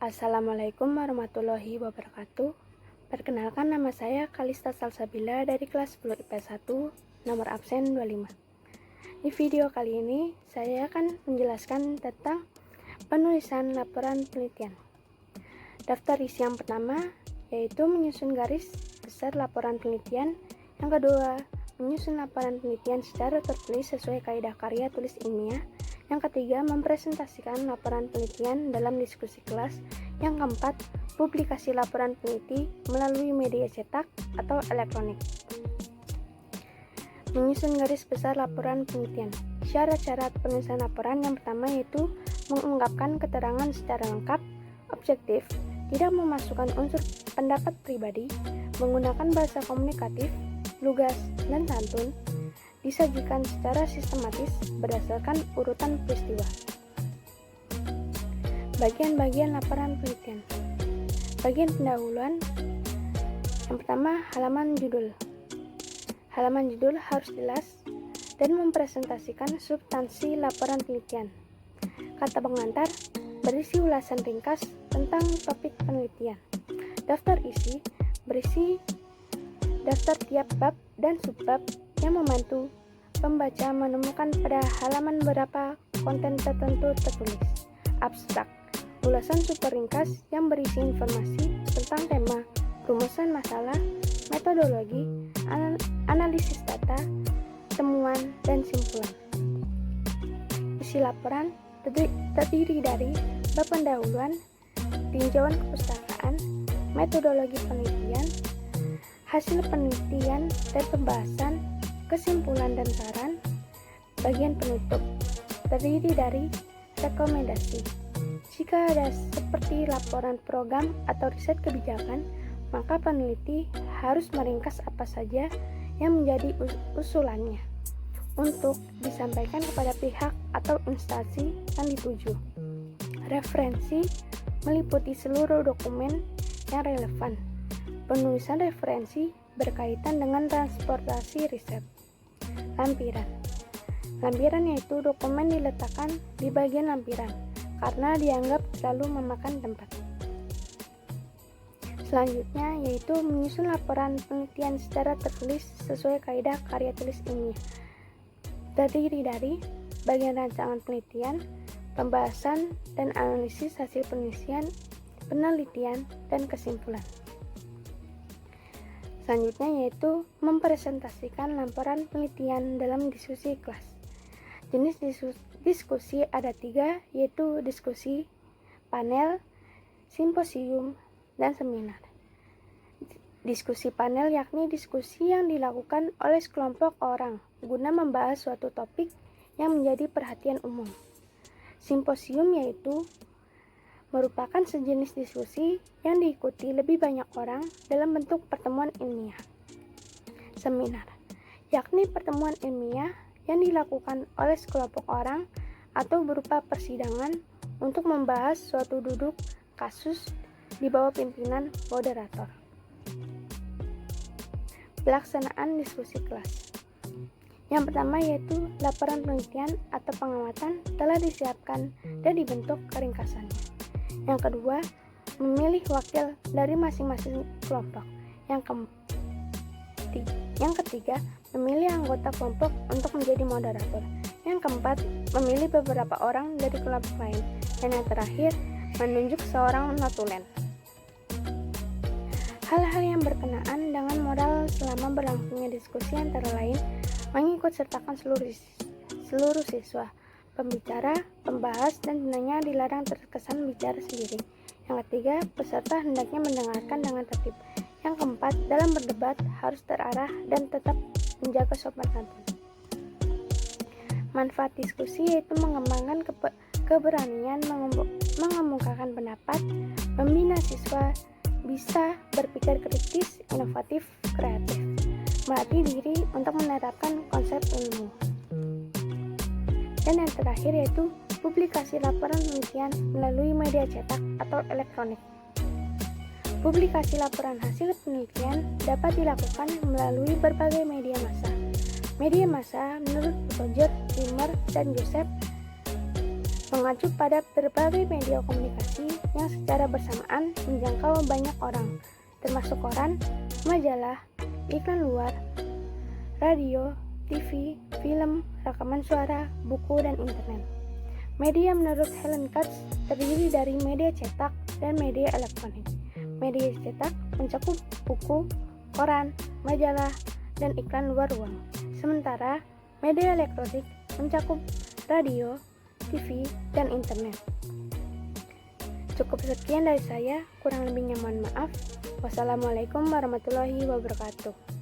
Assalamualaikum warahmatullahi wabarakatuh. Perkenalkan, nama saya Kalista Salsabila dari kelas 10 IPS 1, nomor absen 25. Di video kali ini, saya akan menjelaskan tentang penulisan laporan penelitian. Daftar isi yang pertama, yaitu menyusun garis besar laporan penelitian. Yang kedua, menyusun laporan penelitian secara tertulis sesuai kaidah karya tulis ilmiah. Yang ketiga, mempresentasikan laporan penelitian dalam diskusi kelas. Yang keempat, publikasi laporan peneliti melalui media cetak atau elektronik. Menyusun garis besar laporan penelitian. Syarat-syarat penulisan laporan yang pertama yaitu mengungkapkan keterangan secara lengkap, objektif, tidak memasukkan unsur pendapat pribadi, menggunakan bahasa komunikatif, lugas, dan santun, disajikan secara sistematis berdasarkan urutan peristiwa. Bagian-bagian laporan penelitian. Bagian pendahuluan. Yang pertama, halaman judul. Halaman judul harus jelas dan mempresentasikan substansi laporan penelitian. Kata pengantar berisi ulasan ringkas tentang topik penelitian. Daftar isi berisi daftar tiap bab dan subbab yang membantu pembaca menemukan pada halaman berapa konten tertentu tertulis. Abstrak, ulasan super ringkas yang berisi informasi tentang tema, rumusan masalah, metodologi, analisis data, temuan, dan simpulan. Isi laporan terdiri dari bab pendahuluan, tinjauan kepustakaan, metodologi penelitian, hasil penelitian dan pembahasan, kesimpulan dan saran. Bagian penutup terdiri dari rekomendasi. Jika ada seperti laporan program atau riset kebijakan, maka peneliti harus meringkas apa saja yang menjadi usulannya untuk disampaikan kepada pihak atau instansi yang dituju. Referensi meliputi seluruh dokumen yang relevan. Penulisan referensi berkaitan dengan transportasi riset. Lampiran. Lampiran yaitu dokumen diletakkan di bagian lampiran karena dianggap terlalu memakan tempat. Selanjutnya yaitu menyusun laporan penelitian secara tertulis sesuai kaidah karya tulis ilmiah. Terdiri dari bagian rancangan penelitian, pembahasan dan analisis hasil penelitian dan kesimpulan. Selanjutnya yaitu mempresentasikan laporan penelitian dalam diskusi kelas. Jenis diskusi ada 3, yaitu diskusi, panel, simposium, dan seminar. Diskusi panel yakni diskusi yang dilakukan oleh sekelompok orang guna membahas suatu topik yang menjadi perhatian umum. Simposium yaitu merupakan sejenis diskusi yang diikuti lebih banyak orang dalam bentuk pertemuan ilmiah. Seminar, yakni pertemuan ilmiah yang dilakukan oleh sekelompok orang atau berupa persidangan untuk membahas suatu duduk kasus di bawah pimpinan moderator. Pelaksanaan diskusi kelas. Yang pertama yaitu laporan penelitian atau pengamatan telah disiapkan dan dibentuk keringkasannya. Yang kedua, memilih wakil dari masing-masing kelompok. Yang ketiga, memilih anggota kelompok untuk menjadi moderator. Yang keempat, memilih beberapa orang dari kelompok lain. Dan yang terakhir, menunjuk seorang notulen. Hal-hal yang berkenaan dengan modal selama berlangsungnya diskusi antara lain mengikut sertakan seluruh siswa. Pembicara, pembahas, dan penanya dilarang terkesan bicara sendiri. Yang ketiga, peserta hendaknya mendengarkan dengan tertib. Yang keempat, dalam berdebat harus terarah dan tetap menjaga sopan santun. Manfaat diskusi yaitu mengembangkan keberanian mengemukakan pendapat, membina siswa bisa berpikir kritis, inovatif, kreatif, melatih diri untuk menerapkan konsep ilmu. Dan yang terakhir yaitu publikasi laporan penelitian melalui media cetak atau elektronik. Publikasi laporan hasil penelitian dapat dilakukan melalui berbagai media massa. Media massa menurut Roger, Rimmer, dan Joseph mengacu pada berbagai media komunikasi yang secara bersamaan menjangkau banyak orang, termasuk koran, majalah, iklan luar, radio, TV, film, rekaman suara, buku, dan internet. Media menurut Helen Katz terdiri dari media cetak dan media elektronik. Media cetak mencakup buku, koran, majalah, dan iklan luar ruang. Sementara media elektronik mencakup radio, TV, dan internet. Cukup sekian dari saya, kurang lebihnya mohon maaf. Wassalamualaikum warahmatullahi wabarakatuh.